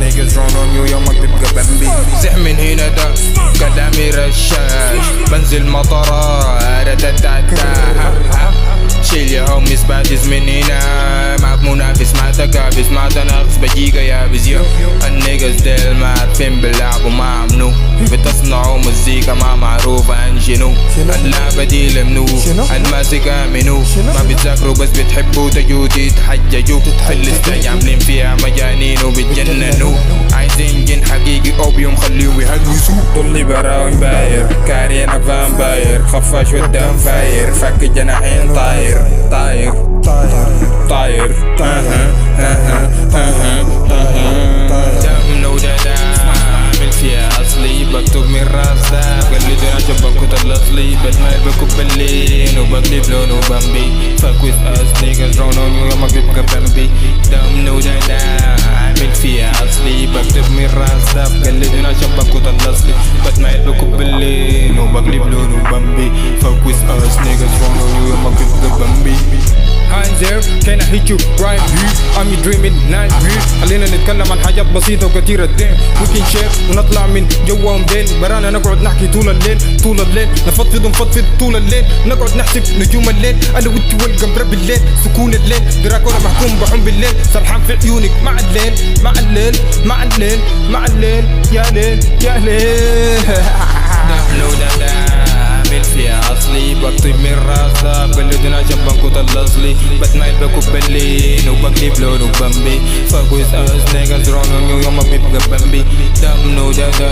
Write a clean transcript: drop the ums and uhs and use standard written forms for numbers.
niggas run on you يومك بيبقى بمبي. زح من هنا ده كلامي رشاش، بنزل مطارات شيل يا هوميس بادز من هنا. معك منافس مع تكابس مع تنافس بجيجا يابس. يو النيجز ديل ما عارفين بيلعبوا مع منو، بتصنعوا مزيكا ما معروفة عن شنو. اللعبة دي لمنو الماسكة منو، ما بتذاكروا بس بتحبوا تجوا تتحججوا. في الاستاج عاملين فيها مجانين وبتجننوا، عايزين جن حقيقي اوبيوم خليهم يهلوسوا. طلي براوي باير كارينا فامباير، خفاش والدم فاير، فك جناحين طاير طاير طاير طاير. دم ودادا عامل فيها اصلي، بكتب من راس ده بقلد انا شبكوت الاصلي. بتميل بكب باللين وبقلب لون وبمبي. fuck with us niggas run on you يومك بيبقى بمبي. دم ودادا عامل فيها اصلي، بكتب من راس ده بقلد انا شبكوت الاصلي. بتميل بكب باللين وبقلب لون وبمبي. fuck with us niggas run on you يومك بيبقى بمبي. Hands there, can I hit you right here? I'm dreaming night here. خلينا نتكلم عن حاجات بسيطة وكتيرة الدين. We can share ونطلع من جوا ومدين. برانا نقعد نحكي طول الليل طول الليل، نفضفض ونفضفض طول الليل. نقعد نحسب نجوم الليل، أنا وأنت والقمر بالليل. سكون الليل دراكولا محكوم بحوم بالليل. سرحان في عيونك مع الليل مع الليل مع الليل مع الليل. يا ليل يا ليل. دبلو دادا عامل فيها اصلي، بكتب من راسها بقلدنا جنبكوت الاصلي. بتميل بكب باللين وبقلب لون وبمبي. fuck with us niggas run on you يومك بيبقى بمبي. دم ودادا